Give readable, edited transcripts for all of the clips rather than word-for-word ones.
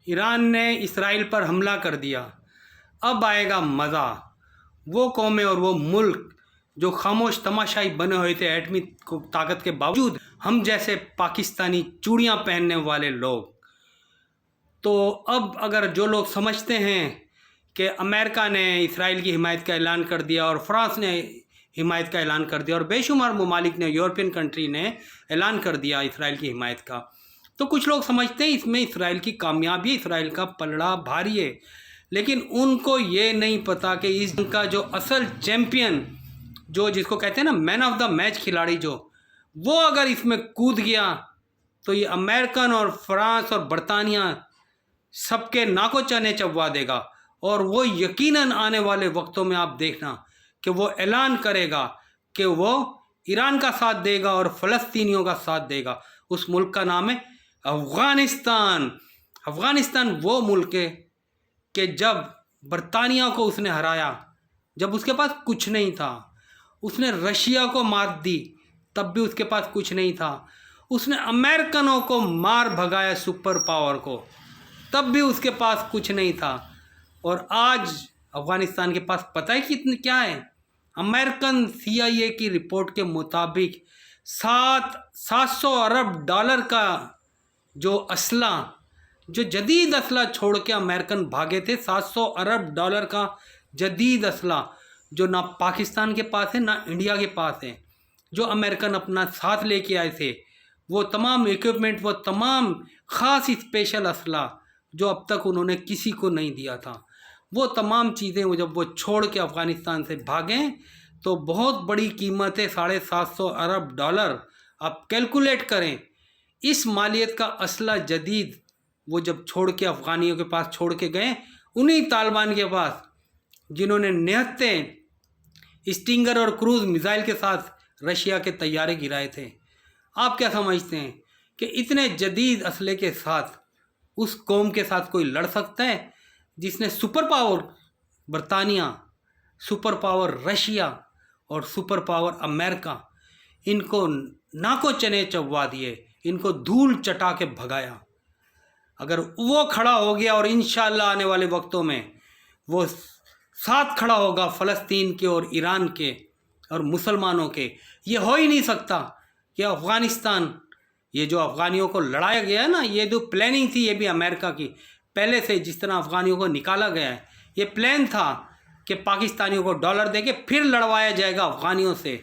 Iran ने Israel पर हमला कर दिया, अब आएगा मज़ा। वो कौमें और वो मुल्क जो खामोश तमाशाई बने हुए थे एटमी ताकत के बावजूद, हम जैसे पाकिस्तानी चूड़ियाँ पहनने वाले लोग। तो अब अगर जो लोग समझते हैं कि अमेरिका ने इसराइल की हिमायत का ऐलान कर दिया और फ्रांस ने हिमायत का ऐलान कर दिया और बेशुमार ममालिक ने, यूरोपियन कंट्री ने ऐलान कर दिया इसराइल की हिमायत का, तो कुछ लोग समझते हैं इसमें इसराइल की कामयाबी, इसराइल का पलड़ा भारी है। लेकिन उनको ये नहीं पता कि इसका जो असल चैम्पियन, जो जिसको कहते हैं ना मैन ऑफ द मैच खिलाड़ी, जो वो अगर इसमें कूद गया तो ये अमेरिकन और फ्रांस और बरतानिया सबके नाको चने चबवा देगा। और वो यकीनन आने वाले वक्तों में आप देखना कि वो ऐलान करेगा कि वो ईरान का साथ देगा और फ़लस्तीनियों का साथ देगा। उस मुल्क का नाम है अफ़गानिस्तान। अफ़गानिस्तान वो मुल्क है कि जब बरतानिया को उसने हराया, जब उसके पास कुछ नहीं था, उसने रशिया को मात दी तब भी उसके पास कुछ नहीं था, उसने अमेरिकनों को मार भगाया सुपर पावर को, तब भी उसके पास कुछ नहीं था। और आज अफ़गानिस्तान के पास पता है कितने क्या है? अमेरिकन CIA की रिपोर्ट के मुताबिक 700 अरब डॉलर का जो असला, जो जदीद असला छोड़ के अमेरिकन भागे थे, 700 अरब डॉलर का जदीद असला जो ना पाकिस्तान के पास है ना इंडिया के पास है, जो अमेरिकन अपना साथ लेके आए थे, वो तमाम इक्विपमेंट, वो तमाम ख़ास स्पेशल असला जो अब तक उन्होंने किसी को नहीं दिया था, वो तमाम चीज़ें जब वो छोड़ के अफ़गानिस्तान से भागें तो बहुत बड़ी कीमत है, 750 अरब डॉलर। आप कैलकुलेट करें इस मालियत का असला जदीद वो जब छोड़ के अफ़गानियों के पास छोड़ के गए, उन्हीं तालिबान के पास जिन्होंने निहत्ते स्टिंगर और क्रूज़ मिज़ाइल के साथ रशिया के तैयारे गिराए थे। आप क्या समझते हैं कि इतने जदीद असले के साथ उस कौम के साथ कोई लड़ सकता है जिसने सुपर पावर बरतानिया, सुपर पावर रशिया और सुपर पावर अमेरिका, इनको नाको चने चबवा दिए, इनको धूल चटा के भगाया। अगर वो खड़ा हो गया और इंशाअल्लाह आने वाले वक्तों में वो साथ खड़ा होगा फ़लस्तीन के और ईरान के और मुसलमानों के, ये हो ही नहीं सकता कि अफ़गानिस्तान, ये जो अफ़गानियों को लड़ाया गया है ना, ये जो प्लानिंग थी ये भी अमेरिका की पहले से, जिस तरह अफ़गानियों को निकाला गया है, ये प्लान था कि पाकिस्तानियों को डॉलर देके फिर लड़वाया जाएगा अफ़गानियों से।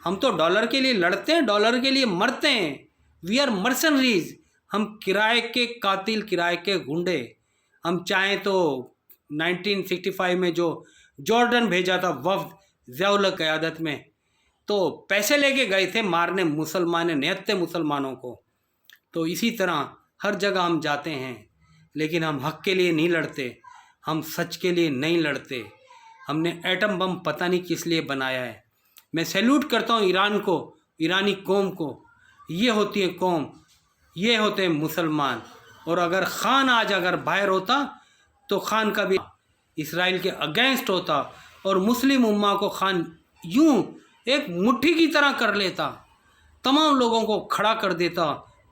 हम तो डॉलर के लिए लड़ते हैं, डॉलर के लिए मरते हैं। We are mercenaries. हम किराए के कातिल, किराए के गुंडे। हम चाहें तो 1965 में जो जॉर्डन भेजा था वफ्द ज़िया-उल-हक क़यादत में, तो पैसे लेके गए थे मारने मुसलमान, निहत्ते मुसलमानों को। तो इसी तरह हर जगह हम जाते हैं, लेकिन हम हक़ के लिए नहीं लड़ते, हम सच के लिए नहीं लड़ते। हमने एटम बम पता नहीं किस लिए बनाया है। मैं सैल्यूट करता हूँ ईरान को, ईरानी कौम को। ये होती है कौम, ये होते हैं मुसलमान। और अगर ख़ान आज अगर बाहर होता तो ख़ान का भी इसराइल के अगेंस्ट होता और मुस्लिम उम्मा को ख़ान यूं एक मुट्ठी की तरह कर लेता, तमाम लोगों को खड़ा कर देता,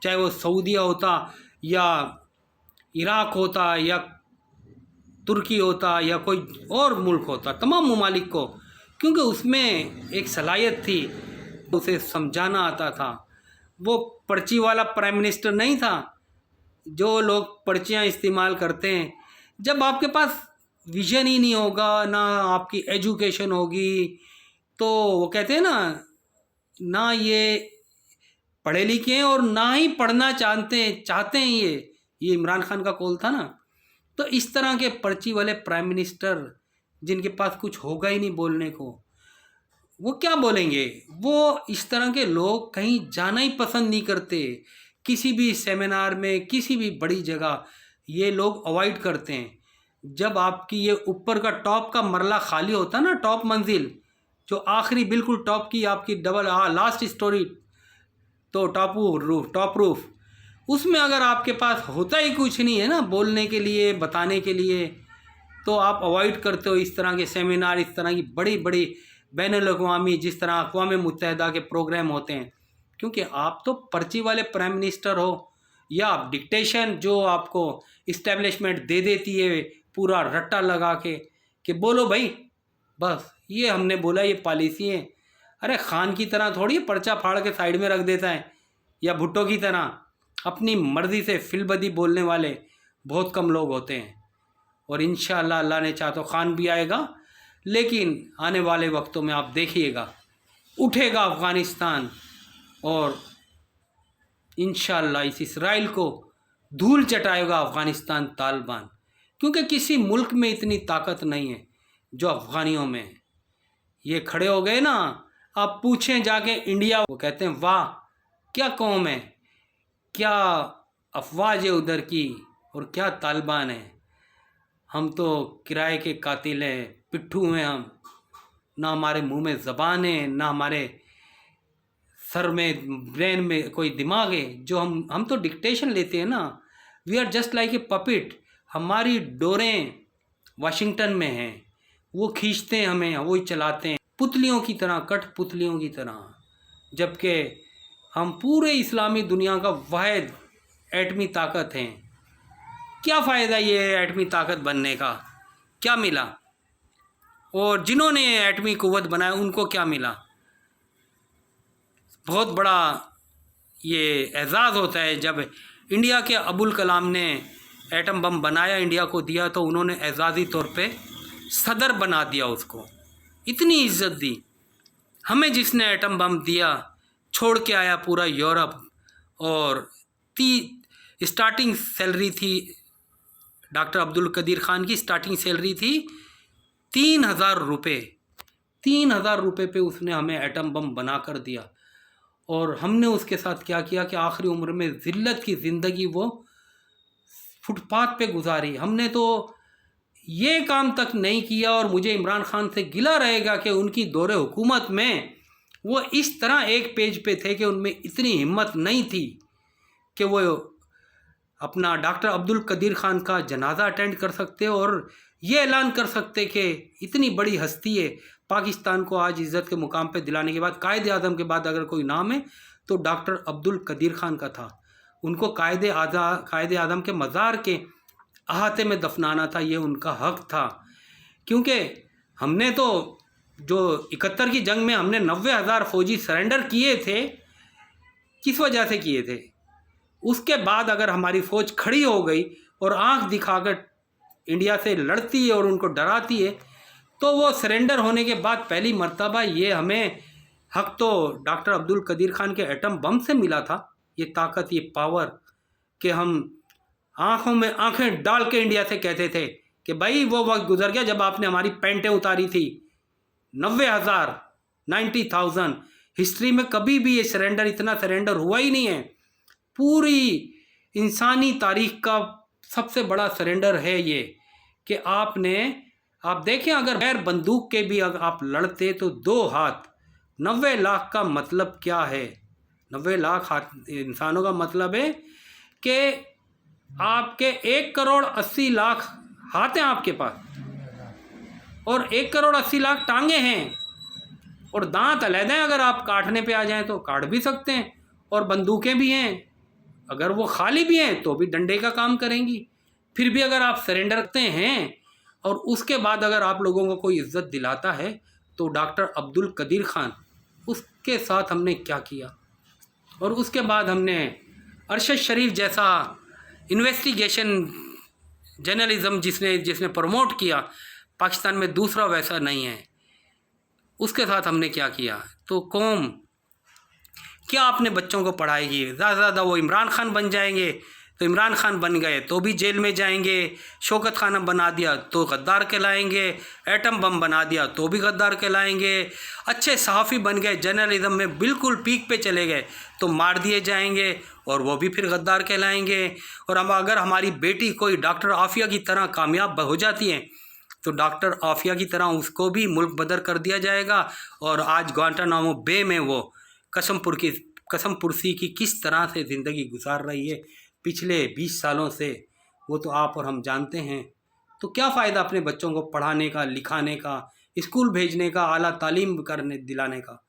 चाहे वो सऊदीया होता या इराक़ होता या तुर्की होता या कोई और मुल्क होता, तमाम ममालिक को, क्योंकि उसमें एक सलाहियत थी, उसे समझाना आता था। वो पर्ची वाला प्राइम मिनिस्टर नहीं था जो लोग पर्चियाँ इस्तेमाल करते हैं। जब आपके पास विजन ही नहीं होगा, ना आपकी एजुकेशन होगी, तो वो कहते हैं ना ये पढ़े लिखे हैं और ना ही पढ़ना चाहते हैं। ये इमरान खान का कॉल था ना। तो इस तरह के पर्ची वाले प्राइम मिनिस्टर जिनके पास कुछ होगा ही नहीं बोलने को, वो क्या बोलेंगे? वो इस तरह के लोग कहीं जाना ही पसंद नहीं करते। किसी भी सेमिनार में, किसी भी बड़ी जगह ये लोग अवॉइड करते हैं। जब आपकी ये ऊपर का टॉप का मरला खाली होता ना, टॉप मंजिल जो आखिरी बिल्कुल टॉप की आपकी डबल लास्ट स्टोरी, तो टॉप रूफ, उसमें अगर आपके पास होता ही कुछ नहीं है ना बोलने के लिए, बताने के लिए, तो आप अवॉइड करते हो इस तरह के सेमिनार, इस तरह की बड़ी बड़ी बैनुल-अक़वामी, जिस तरह अक़वाम मुत्तहिदा के प्रोग्राम होते हैं। क्योंकि आप तो पर्ची वाले प्राइम मिनिस्टर हो, या आप डिक्टेशन जो आपको इस्टेब्लिशमेंट दे देती है पूरा रट्टा लगा के कि बोलो भाई, बस ये हमने बोला, ये पॉलिसी है। अरे खान की तरह थोड़ी पर्चा फाड़ के साइड में रख देता है, या भुट्टो की तरह अपनी मर्ज़ी से फिलबदी बोलने वाले बहुत कम लोग होते हैं। और इंशाअल्लाह अल्लाह ने चाहा तो खान भी आएगा, लेकिन आने वाले वक्तों में आप देखिएगा उठेगा अफ़गानिस्तान और इंशाअल्लाह इस इसराइल को धूल चटाएगा अफ़गानिस्तान तालिबान, क्योंकि किसी मुल्क में इतनी ताकत नहीं है जो अफ़गानियों में है। ये खड़े हो गए ना, आप पूछें जाके इंडिया, वो कहते हैं वाह क्या कौम है, क्या अफवाज है उधर की, और क्या तालिबान है। हम तो किराए के कातिल हैं, पिट्ठू हैं हम, ना हमारे मुंह में ज़बान है, ना हमारे सर में ब्रेन में कोई दिमाग है जो हम तो डिक्टेशन लेते हैं ना। We are just like a puppet. हमारी डोरें वाशिंगटन में हैं, वो खींचते हैं हमें, वही चलाते हैं पुतलियों की तरह, कठपुतलियों की तरह। जबकि हम पूरे इस्लामी दुनिया का वाहिद एटमी ताकत हैं। क्या फ़ायदा ये एटमी ताकत बनने का, क्या मिला? और जिन्होंने एटमी कुव्वत बनाया उनको क्या मिला? बहुत बड़ा ये एजाज़ होता है जब इंडिया के अबुल कलाम ने एटम बम बनाया, इंडिया को दिया, तो उन्होंने एजाज़ी तौर पे सदर बना दिया उसको, इतनी इज्जत दी। हमें जिसने एटम बम दिया छोड़ के आया पूरा यूरोप, और स्टार्टिंग सैलरी थी डॉक्टर अब्दुल कदीर ख़ान की, स्टार्टिंग सैलरी थी 3,000 रुपये। 3,000 रुपये पे उसने हमें एटम बम बना कर दिया, और हमने उसके साथ क्या किया कि आखिरी उम्र में ज़िल्लत की ज़िंदगी वो फुटपाथ पे गुजारी। हमने तो ये काम तक नहीं किया, और मुझे इमरान खान से गिला रहेगा कि उनकी दौरे हुकूमत में वो इस तरह एक पेज पे थे कि उनमें इतनी हिम्मत नहीं थी कि वो अपना डॉक्टर अब्दुल कदीर ख़ान का जनाजा अटेंड कर सकते और ये ऐलान कर सकते कि इतनी बड़ी हस्ती है पाकिस्तान को आज इज़्ज़त के मुकाम पे दिलाने के बाद, कायदे आज़म के बाद अगर कोई नाम है तो डॉक्टर अब्दुल कदीर ख़ान का था। उनको कायदे आज़म के मज़ार के अहाते में दफनाना था, ये उनका हक़ था। क्योंकि हमने तो जो 71 की जंग में हमने 90,000 फ़ौजी सरेंडर किए थे, किस वजह से किए थे? उसके बाद अगर हमारी फ़ौज खड़ी हो गई और आंख दिखाकर इंडिया से लड़ती है और उनको डराती है, तो वो सरेंडर होने के बाद पहली मर्तबा ये हमें हक़ तो डॉक्टर अब्दुल कदीर ख़ान के एटम बम से मिला था, ये ताकत, ये पावर, कि हम आँखों में आँखें डाल के इंडिया से कहते थे कि भाई वो वक्त गुजर गया जब आपने हमारी पेंटें उतारी थी। 90,000, 90,000 हिस्ट्री में कभी भी ये सरेंडर, इतना सरेंडर हुआ ही नहीं है। पूरी इंसानी तारीख का सबसे बड़ा सरेंडर है ये कि आप देखें, अगर गैर बंदूक के भी अगर आप लड़ते तो 2 हाथ, 90 लाख का मतलब क्या है? 90 लाख इंसानों का मतलब है कि आपके 1 करोड़ 80 लाख हाथ हैं आपके पास, और 1 करोड़ 80 लाख टांगे हैं, और दांत अलग हैं। अगर आप काटने पे आ जाएं तो काट भी सकते हैं, और बंदूकें भी हैं, अगर वो खाली भी हैं तो भी डंडे का काम करेंगी। फिर भी अगर आप सरेंडर करते हैं और उसके बाद अगर आप लोगों को कोई इज़्ज़त दिलाता है, तो डॉक्टर अब्दुल कदीर ख़ान, उसके साथ हमने क्या किया। और उसके बाद हमने अरशद शरीफ जैसा इन्वेस्टिगेशन जर्नलिज़म जिसने प्रमोट किया, पाकिस्तान में दूसरा वैसा नहीं है, उसके साथ हमने क्या किया। तो कौम क्या अपने बच्चों को पढ़ाएगी? ज़्यादा से ज़्यादा वो इमरान खान बन जाएंगे, तो इमरान खान बन गए तो भी जेल में जाएंगे, शौकत खाना बना दिया तो गद्दार कहलाएंगे, एटम बम बना दिया तो भी गद्दार कहलाएंगे, अच्छे सहाफ़ी बन गए, जर्नलिज़म में बिल्कुल पीक पे चले गए तो मार दिए जाएंगे और वो भी फिर गद्दार कहलाएंगे। और हम अगर हमारी बेटी कोई डॉक्टर आफिया की तरह कामयाब हो जाती है तो डॉक्टर आफिया की तरह उसको भी मुल्क बदर कर दिया जाएगा। और आज ग्वांटानामो बे में वो कसम पुरसी की किस तरह से ज़िंदगी गुजार रही है पिछले 20 सालों से, वो तो आप और हम जानते हैं। तो क्या फ़ायदा अपने बच्चों को पढ़ाने का, लिखाने का, स्कूल भेजने का, आला तालीम करने दिलाने का?